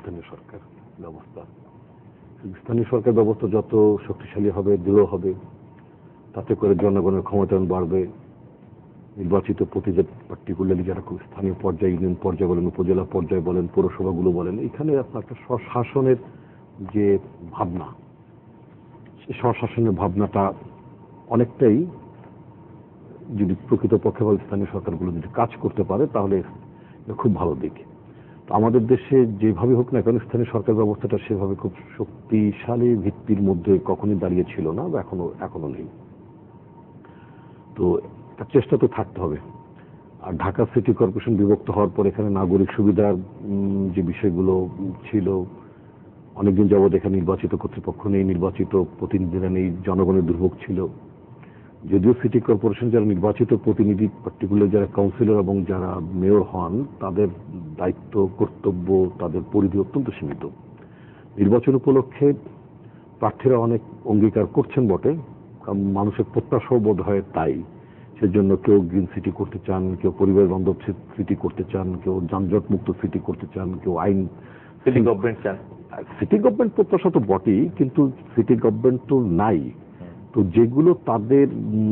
স্থানীয় সরকার ব্যবস্থা। স্থানীয় সরকার ব্যবস্থা যত শক্তিশালী হবে, দৃঢ় হবে, তাতে করে জনগণের ক্ষমতায়ন বাড়বে। নির্বাচিত প্রতিনিধি, পার্টিকুলারলি যারা স্থানীয় পর্যায়ে, ইউনিয়ন পর্যায়ে বলেন, উপজেলা পর্যায়ে বলেন, পৌরসভাগুলো বলেন, এখানে আপনার একটা স্বশাসনের যে ভাবনা, সেই স্বশাসনের ভাবনাটা অনেকটাই যদি প্রকৃতপক্ষে স্থানীয় সরকারগুলো যদি কাজ করতে পারে তাহলে খুব ভালো দিক। তো আমাদের দেশে যেভাবে হোক না কেন স্থানীয় সরকার ব্যবস্থাটা সেভাবে খুব শক্তিশালী ভিত্তির মধ্যে কখনোই দাঁড়িয়ে ছিল না, বা এখনো নেই। তো একটা চেষ্টা তো থাকতে হবে। আর ঢাকা সিটি কর্পোরেশন বিভক্ত হওয়ার পর এখানে নাগরিক সুবিধার যে বিষয়গুলো ছিল, অনেকদিন যাবৎ এখানে নির্বাচিত কর্তৃপক্ষ নেই, নির্বাচিত প্রতিনিধিরা নেই, জনগণের দুর্ভোগ ছিল। যদিও সিটি কর্পোরেশন যারা নির্বাচিত প্রতিনিধি, পার্টিকুলার যারা কাউন্সিলর এবং যারা মেয়র হন, তাদের দায়িত্ব, কর্তব্য, তাদের পরিধি অত্যন্ত সীমিত। নির্বাচন উপলক্ষে প্রার্থীরা অনেক অঙ্গীকার করছেন বটে, কারণ মানুষের প্রত্যাশাও বোধ হয় তাই। সেজন্য কেউ গ্রিন সিটি করতে চান, কেউ পরিবার বান্ধব সিটি করতে চান, কেউ যানজট মুক্ত সিটি করতে চান, কেউ আইন সিটি গভর্নমেন্ট চান। সিটি গভর্নমেন্ট প্রত্যাশা তো বটেই, কিন্তু সিটি গভর্নমেন্ট তো নাই। তো যেগুলো তাদের,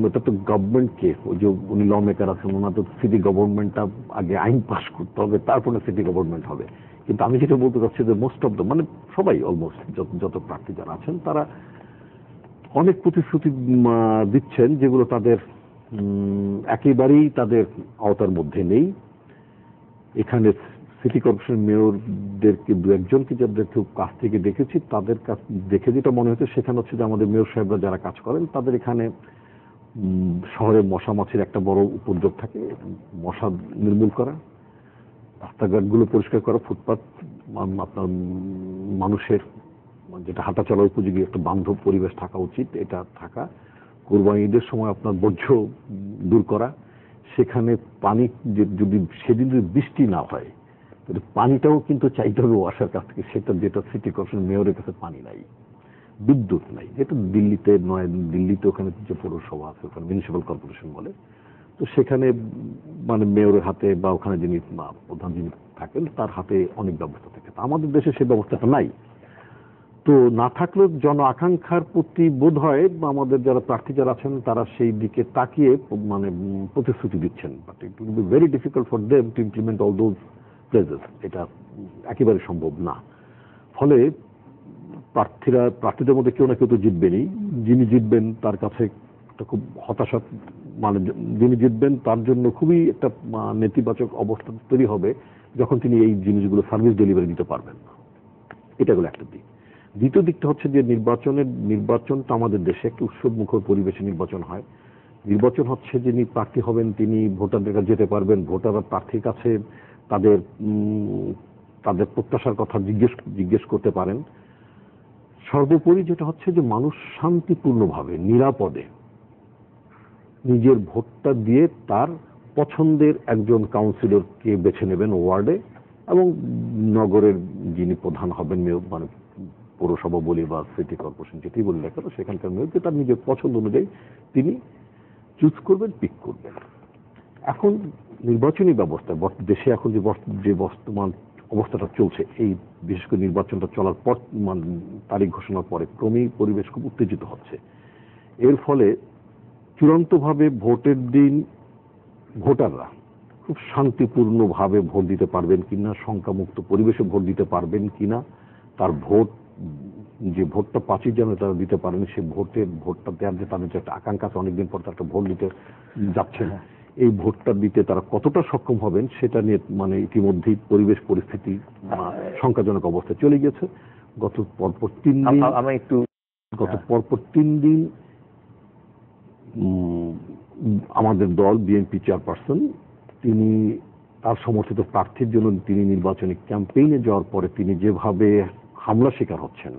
এটা তো গভর্নমেন্টকে, ওই যে উনি ল মেকার আছেন, ওনার তো সিটি গভর্নমেন্টটা আগে আইন পাস করতে হবে, তারপরে সিটি গভর্নমেন্ট হবে। কিন্তু আমি যেটা বলতে চাচ্ছি যে মোস্ট অফ দ্য, মানে সবাই অলমোস্ট যত প্রার্থী যারা আছেন তারা অনেক প্রতিশ্রুতি দিচ্ছেন যেগুলো তাদের একেবারেই তাদের আওতার মধ্যে নেই। এখানে সিটি কর্পোরেশন মেয়রদেরকে দু একজনকে যাদের খুব কাছ থেকে দেখেছি, তাদের কাছ দেখে যেটা মনে হচ্ছে সেখানে হচ্ছে যে আমাদের মেয়র সাহেবরা যারা কাজ করেন তাদের এখানে শহরে মশা মাছির একটা বড় উপদ্রব থাকে, মশা নির্মূল করা, রাস্তাঘাটগুলো পরিষ্কার করা, ফুটপাত আপনার মানুষের যেটা হাঁটা চলা উপযোগী একটা বান্ধব পরিবেশ থাকা উচিত, এটা থাকা, কোরবানি ঈদের সময় আপনার বর্জ্য দূর করা, সেখানে পানি যদি সেদিন যদি বৃষ্টি না হয় তাহলে পানিটাও কিন্তু চাইতে হবে ওয়াসার কাছ থেকে, সেটা যেটা সিটি কর্পোরেশন মেয়রের কাছে পানি নাই, বিদ্যুৎ নাই, যেটা দিল্লিতে নয়। দিল্লিতে ওখানে যে পৌরসভা আছে, ওখানে মিউনিসিপ্যাল কর্পোরেশন বলে, তো সেখানে মানে মেয়রের হাতে বা ওখানে যিনি প্রধান যিনি থাকেন তার হাতে অনেক ব্যবস্থা থাকে। আমাদের দেশে সেই ব্যবস্থাটা নাই। তো না থাকলেও জন আকাঙ্ক্ষার প্রতি বোধ হয় আমাদের যারা প্রার্থী যারা আছেন তারা সেই দিকে তাকিয়ে মানে প্রতিশ্রুতি দিচ্ছেন, but it will be very difficult for them to implement all those places. এটা একেবারে সম্ভব না। ফলে প্রার্থীদের মধ্যে কেউ না কেউ তো জিতবেনই। যিনি জিতবেন তার কাছে একটা খুব হতাশা, মানে যিনি জিতবেন তার জন্য খুবই একটা নেতিবাচক অবস্থা তৈরি হবে যখন তিনি এই জিনিসগুলো সার্ভিস ডেলিভারি দিতে পারবেন। এটা হলো একটা দিক। দ্বিতীয় দিকটা হচ্ছে যে নির্বাচনটা আমাদের দেশে একটা উৎসব মুখর পরিবেশে নির্বাচন হয়। নির্বাচন হচ্ছে যিনি প্রার্থী হবেন তিনি ভোটারদের কাছে যেতে পারবেন, ভোটাররা প্রার্থীর কাছে তাদের প্রত্যাশার কথা জিজ্ঞেস করতে পারেন। সর্বোপরি যেটা হচ্ছে যে মানুষ শান্তিপূর্ণভাবে নিরাপদে নিজের ভোটটা দিয়ে তার পছন্দের একজন কাউন্সিলরকে বেছে নেবেন ওয়ার্ডে, এবং নগরের যিনি প্রধান হবেন, মানে পৌরসভা বলি বা সিটি কর্পোরেশন যেটি বলি না কেন, সেখানকার মেয়রকে তার নিজের পছন্দ অনুযায়ী তিনি চুজ করবেন, পিক করবেন। এখন নির্বাচনী ব্যবস্থা দেশে এখন যে বর্তমান অবস্থাটা চলছে, এই বিশেষ করে নির্বাচনটা চলার পর তারিখ ঘোষণার পরে ক্রমেই পরিবেশ খুব উত্তেজিত হচ্ছে। এর ফলে চূড়ান্তভাবে ভোটের দিন ভোটাররা খুব শান্তিপূর্ণভাবে ভোট দিতে পারবেন কিনা, শঙ্কামুক্ত পরিবেশে ভোট দিতে পারবেন কিনা, তার যে ভোটটা 5 জানুয়ারি তারা দিতে পারেন, সে ভোটটা দেওয়ার যে তাদের যে একটা আকাঙ্ক্ষা আছে, অনেকদিন পর তারা একটা ভোট দিতে যাচ্ছে না, এই ভোটটা দিতে তারা কতটা সক্ষম হবেন সেটা নিয়ে মানে ইতিমধ্যেই পরিবেশ পরিস্থিতি শঙ্কাজনক অবস্থায় চলে গেছে। গত পরপর 3 দিন আমাদের দল বিএনপি চেয়ারপারসন তিনি তার সমর্থিত প্রার্থীর জন্য তিনি নির্বাচনী ক্যাম্পেইনে যাওয়ার পরে তিনি যেভাবে হামলা শিকার হচ্ছেন,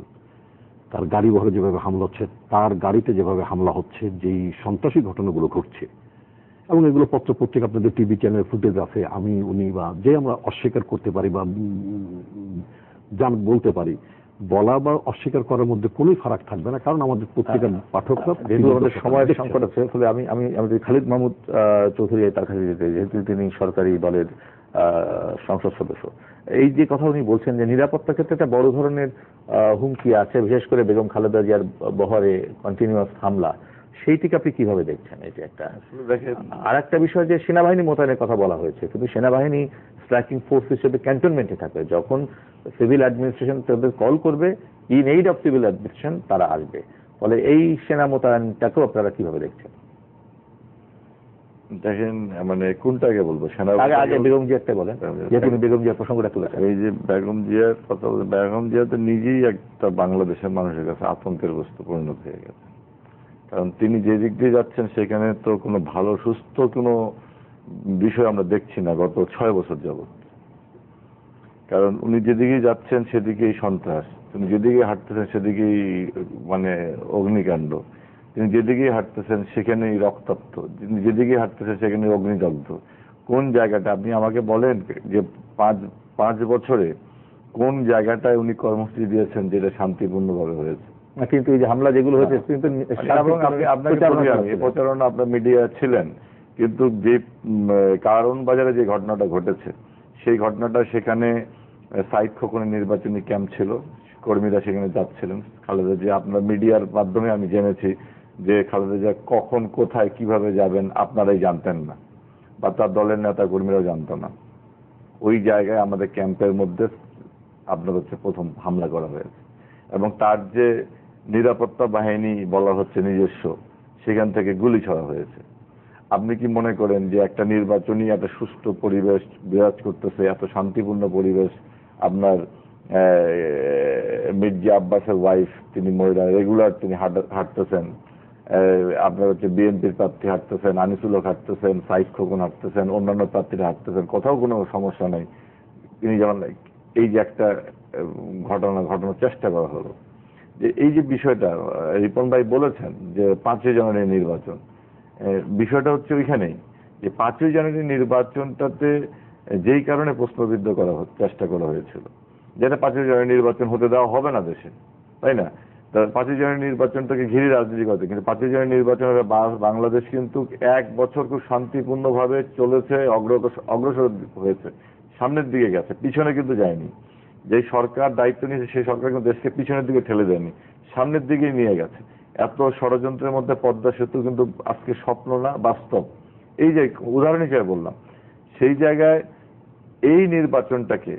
তার গাড়ি বহরে যেভাবে হামলা হচ্ছে, তার গাড়িতে যেভাবে হামলা হচ্ছে, যেই সন্ত্রাসী ঘটনাগুলো ঘটছে, এবং এগুলো পত্র পত্রিকা আপনাদের টিভি চ্যানেল ফুটেজ আছে, উনি বা যে আমরা অস্বীকার করতে পারি বা বলতে পারি, বলা বা অস্বীকার করার মধ্যে কোনোই ফারাক থাকবে না, কারণ আমাদের পত্রিকার পাঠকরা আমাদের সময়ের সংকট আছে। ফলে আমি আমাদের খালিদ মাহমুদ চৌধুরী তার কাছে যেতে, যেহেতু তিনি সরকারি দলের সংসদ সদস্য। এই যে কথা উনি বলছেন যে নিরাপত্তার ক্ষেত্রে একটা বড় ধরনের হুমকি আছে, বিশেষ করে বেগম খালেদা জিয়ার বহরে কন্টিনিউয়াস হামলা, সেইটিকে আপনি কিভাবে দেখছেন? এটা একটা। দেখেন, আর একটা বিষয় যে সেনাবাহিনী মোতায়েনের কথা বলা হয়েছে, কিন্তু সেনাবাহিনী স্ট্রাইকিং ফোর্স হিসেবে ক্যান্টনমেন্টে থাকবে, যখন সিভিল অ্যাডমিনিস্ট্রেশন তাদের কল করবে, in aid of civil administration তারা আসবে। ফলে এই সেনা মোতায়েনটাকেও আপনারা কিভাবে দেখছেন? দেখেন মানে কোনটাকে বলবো, আগে বেগম জিয়ারটা বলেন, যেহেতু উনি বেগম জিয়ার প্রসঙ্গটা তুলেছেন। এই যে বেগম জিয়ার কথা বলে, বেগম জিয়া তো নিজেই একটা বাংলাদেশের মানুষের কাছে আতঙ্কের বস্তু পরিণত হয়ে গেছে। কারণ তিনি যে দিক দিয়ে যাচ্ছেন সেখানে তো কোনো ভালো সুস্থ কোনো বিষয় আমরা দেখছি না গত 6 বছর যাবত। কারণ উনি যেদিকেই যাচ্ছেন সেদিকেই সন্ত্রাস, তিনি যেদিকে হাঁটতেছেন সেদিকেই মানে অগ্নিকাণ্ড, তিনি যেদিকেই হাঁটতেছেন সেখানেই রক্তাক্ত, তিনি যেদিকেই হাঁটতেছেন সেখানে অগ্নিদগ্ধ। কোন জায়গাটা আপনি আমাকে বলেন যে 5 বছরে কোন জায়গাটায় উনি কর্মসূচি দিয়েছেন যেটা শান্তিপূর্ণভাবে হয়েছে? কিন্তু এই যে হামলা যেগুলো হয়েছে, কিন্তু আপনাকে বলি আমি, প্রচারণা আপনার মিডিয়া ছিলেন, কিন্তু যে কারণ বাজারে যে ঘটনাটা ঘটেছে সেই ঘটনাটা, সেখানে সাইদ খোকনের নির্বাচনী ক্যাম্প ছিল, কর্মীরা সেখানে যাচ্ছিলেন। খালেদা জিয়া, আপনার মিডিয়ার মাধ্যমে আমি জেনেছি যে খালেদা জিয়া কখন কোথায় কিভাবে যাবেন আপনারাই জানতেন না, বা তার দলের নেতা কর্মীরাও জানতো না। ওই জায়গায় আমাদের ক্যাম্পের মধ্যে আপনার হচ্ছে প্রথম হামলা করা হয়েছে, এবং তার যে নিরাপত্তা বাহিনী বলা হচ্ছে নিজস্ব, সেখান থেকে গুলি ছড়া হয়েছে। আপনি কি মনে করেন যে একটা নির্বাচনী একটা সুষ্ঠু পরিবেশ বিরাজ করতেছে, এত শান্তিপূর্ণ পরিবেশ, আপনার মির্জা আব্বাসের ওয়াইফ, তিনি মহিলা, রেগুলার তিনি হাঁটতেছেন, আপনার হচ্ছে বিএনপির প্রার্থী হাঁটতেছেন, আনিসুল হক হাঁটতেছেন, সাইদ খোকন হাঁটতেছেন, অন্যান্য প্রার্থীরা হাঁটতেছেন, কোথাও কোনো সমস্যা নেই। তিনি যেমন এই যে একটা ঘটনার চেষ্টা করা হলো, যে এই যে বিষয়টা রিপন ভাই বলেছেন যে 5ই জানুয়ারি নির্বাচন, বিষয়টা হচ্ছে ওইখানেই যে 5ই জানুয়ারি নির্বাচনটাতে যেই কারণে প্রশ্নবিদ্ধ করা চেষ্টা করা হয়েছিল, যেটা 5ই জানুয়ারি নির্বাচন হতে দেওয়া হবে না দেশে, তাই না? 5ই জানুয়ারি নির্বাচনটাকে ঘিরে রাজনীতি করতে, কিন্তু 5ই জানুয়ারি নির্বাচনের বাংলাদেশ কিন্তু 1 বছর খুব শান্তিপূর্ণভাবে চলেছে, অগ্রসর হয়েছে, সামনের দিকে গেছে, পিছনে কিন্তু যায়নি। যে সরকার দায়িত্ব নিয়েছে সেই সরকার কিন্তু দেশকে পিছনের দিকে ঠেলে দেয়নি, সামনের দিকেই নিয়ে গেছে। এত ষড়যন্ত্রের মধ্যে পদ্মা সেতু কিন্তু আজকে স্বপ্ন না, বাস্তব। এই যে উদাহরণ হিসেবে বললাম, সেই জায়গায় এই নির্বাচনটাকে,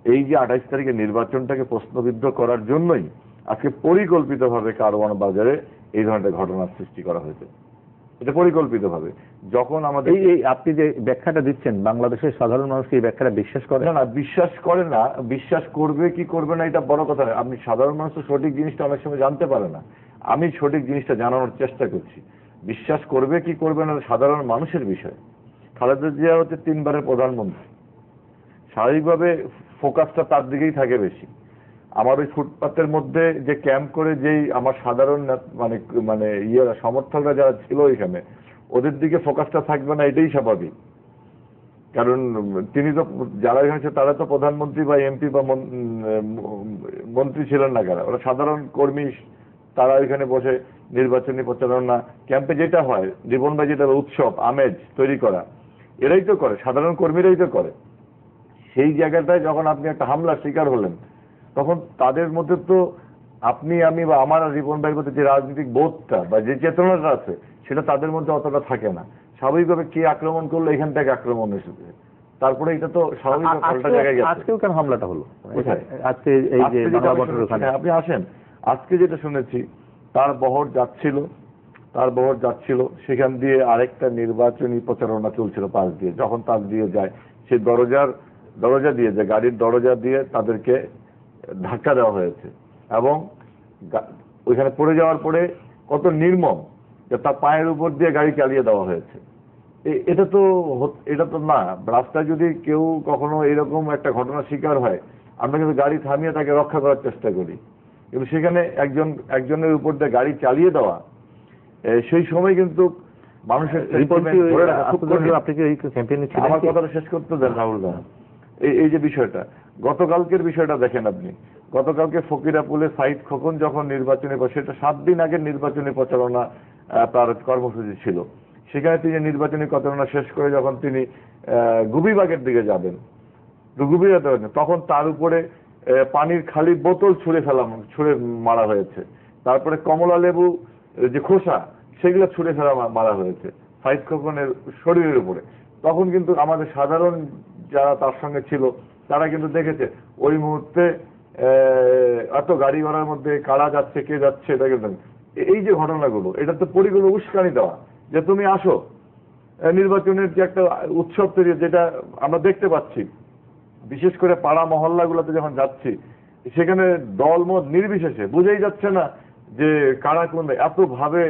এই যে 28 তারিখের নির্বাচনটাকে প্রশ্নবিদ্ধ করার জন্যই আজকে পরিকল্পিতভাবে কারওয়ান বাজারে এই ধরনের ঘটনার সৃষ্টি করা হয়েছে। এটা পরিকল্পিতভাবে। যখন আমাদের এই আপনি যে ব্যাখ্যাটা দিচ্ছেন, বাংলাদেশের সাধারণ মানুষ এই ব্যাখ্যাটা বিশ্বাস করে না, বিশ্বাস করে না, বিশ্বাস করবে কি করবে না এটা বড় কথা নয়। আপনি সাধারণ মানুষ তো সঠিক জিনিসটা অনেক সময় জানতে পারে না, আমি সঠিক জিনিসটা জানানোর চেষ্টা করছি। বিশ্বাস করবে কি করবে না সাধারণ মানুষের বিষয়। খালেদা জিয়া হচ্ছে 3 বারের প্রধানমন্ত্রী, স্বাভাবিকভাবে ফোকাসটা তার দিকেই থাকে বেশি। আমার ওই ফুটপাতের মধ্যে যে ক্যাম্প করে যেই আমার সাধারণ মানে সমর্থকরা যারা ছিল এখানে, ওদের দিকে ফোকাসটা থাকবে না, এটাই স্বাভাবিক। কারণ তিনি তো, যারা এখানে তারা তো প্রধানমন্ত্রী বা এমপি বা মন্ত্রী ছিলেন না, কারা ওরা সাধারণ কর্মী। তারা এখানে বসে নির্বাচনী প্রচারণা ক্যাম্পে যেটা হয়, জীবন ভাই যেটা উৎসব আমেজ তৈরি করা, এরাই তো করে, সাধারণ কর্মীরাই তো করে। সেই জায়গাটায় যখন আপনি একটা হামলার শিকার হলেন, তখন তাদের মধ্যে তো আপনি আমি বা আমার জীবন ভাইয়ের মধ্যে যে রাজনৈতিক বোধটা বা যে চেতনাটা আছে সেটা তাদের মধ্যে অতটা থাকে না। স্বাভাবিকভাবে কে আক্রমণ করলো, এখান থেকে আক্রমণ এসেছে, তারপরে এটা তো স্বাভাবিক পাল্টা জায়গায় গেছে। আজকেও কেন হামলাটা হলো? আজকে এই যে আপনি আসেন, আজকে যেটা শুনেছি, তার বহর যাচ্ছিল, সেখান দিয়ে আরেকটা নির্বাচনী প্রচারণা চলছিল পাশ দিয়ে। যখন তার দিয়ে যায়, সে দরজা দিয়ে যায়, গাড়ির দরজা দিয়ে তাদেরকে ধাক্কা দেওয়া হয়েছে, এবং ওইখানে পড়ে যাওয়ার পরে কত নির্মম যে তার পায়ের উপর দিয়ে গাড়ি চালিয়ে দেওয়া হয়েছে। এটা তো না, রাস্তায় যদি কেউ কখনো এরকম একটা ঘটনার শিকার হয়, আমরা কিন্তু গাড়ি থামিয়ে তাকে রক্ষা করার চেষ্টা করি, কিন্তু সেখানে একজনের উপর দিয়ে গাড়ি চালিয়ে দেওয়া, সেই সময় কিন্তু মানুষের আমার কথাটা শেষ করতে দেন রাহুল দা। এই যে বিষয়টা, গতকালকের বিষয়টা দেখেন আপনি, গতকালকে ফকিরাপুলে সাইদ খোকন যখন নির্বাচনী, সেটা 7 দিন আগের নির্বাচনী প্রচারণা তার কর্মসূচি ছিল, সেখানে তিনি নির্বাচনী প্রচারণা শেষ করে যখন তিনি গুবিবাগের দিকে যাবেন, গুবিবাগ তখন তার উপরে পানির খালি বোতল ছুঁড়ে মারা হয়েছে। তারপরে কমলা লেবু যে খোসা সেগুলো ছুঁড়ে মারা হয়েছে সাইদ খোকনের শরীরের উপরে। তখন কিন্তু আমাদের সাধারণ যারা তার সঙ্গে ছিল তারা কিন্তু দেখেছে ওই মুহূর্তে এত গাড়ি ঘোড়ার মধ্যে কারা যাচ্ছে, কে যাচ্ছে, এটা কিন্তু এই যে ঘটনাগুলো, এটা তো পরিকল্পিত উস্কানি দেওয়া যে তুমি আসো। নির্বাচনের যে একটা উৎসব তৈরি যেটা আমরা দেখতে পাচ্ছি, বিশেষ করে পাড়া মহল্লাগুলোতে যখন যাচ্ছি সেখানে দলমত নির্বিশেষে বুঝেই যাচ্ছে না যে কারা কোন এত ভাবে।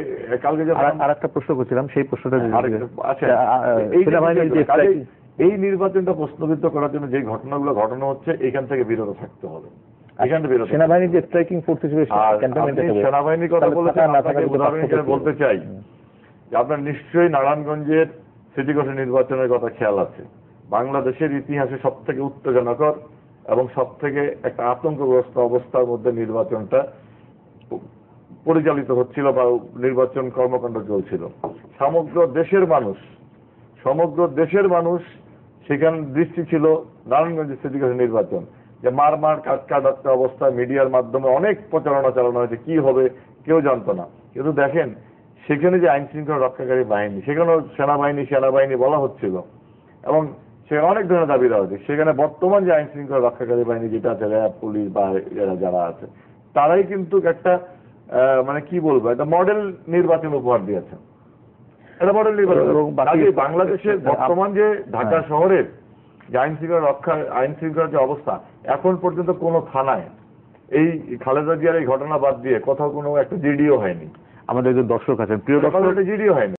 কালকে আর একটা প্রশ্ন করছিলাম, সেই প্রশ্নটা এই নির্বাচনটা প্রশ্নবিদ্ধ করার জন্য যে ঘটনাগুলো ঘটানো হচ্ছে এখান থেকে বিরত থাকতে হবে। সেনাবাহিনীর যে স্ট্রাইকিং ফোর্স হিসেবে সেনাবাহিনীর কথা বলেছেন, উদাহরণ হিসেবে বলতে চাই যে আপনার নিশ্চয়ই নারায়ণগঞ্জের সিটি কর্পোরেশন নির্বাচনের কথা খেয়াল আছে। বাংলাদেশের ইতিহাসে সব থেকে উত্তেজনাকর এবং সব থেকে একটা আতঙ্কগ্রস্ত অবস্থার মধ্যে নির্বাচনটা পরিচালিত হচ্ছিল বা নির্বাচন কর্মকাণ্ড চলছিল। সমগ্র দেশের মানুষ সেখানে দৃষ্টি ছিল নারায়ণগঞ্জের সিটি কর্পোরেশন নির্বাচন, যে মার কাটাচ্ছে অবস্থা, মিডিয়ার মাধ্যমে অনেক প্রচারণা চালানো হয়েছে, কি হবে কেউ জানতো না। কিন্তু দেখেন সেখানে যে আইন শৃঙ্খলা রক্ষাকারী বাহিনী, সেখানেও সেনাবাহিনী বলা হচ্ছিল এবং সে অনেক ধরনের দাবি দেওয়া হচ্ছে। সেখানে বর্তমান যে আইন শৃঙ্খলা রক্ষাকারী বাহিনী যেটা আছে, র্যাব, পুলিশ বা যারা আছে, তারাই কিন্তু একটা মানে কি বলবো, একটা মডেল নির্বাচন উপহার দিয়েছেন। এটা মডেল নির্বাচন। বাংলাদেশের বর্তমান যে ঢাকা শহরের যে আইন শৃঙ্খলার যে অবস্থা, এখন পর্যন্ত কোনো থানায় এই খালেদা জিয়ার এই ঘটনা বাদ দিয়ে কোথাও কোনো একটা জিডিও হয়নি। আমাদের যে দর্শক আছেন, প্রিয় দর্শক, জিডিও হয়নি।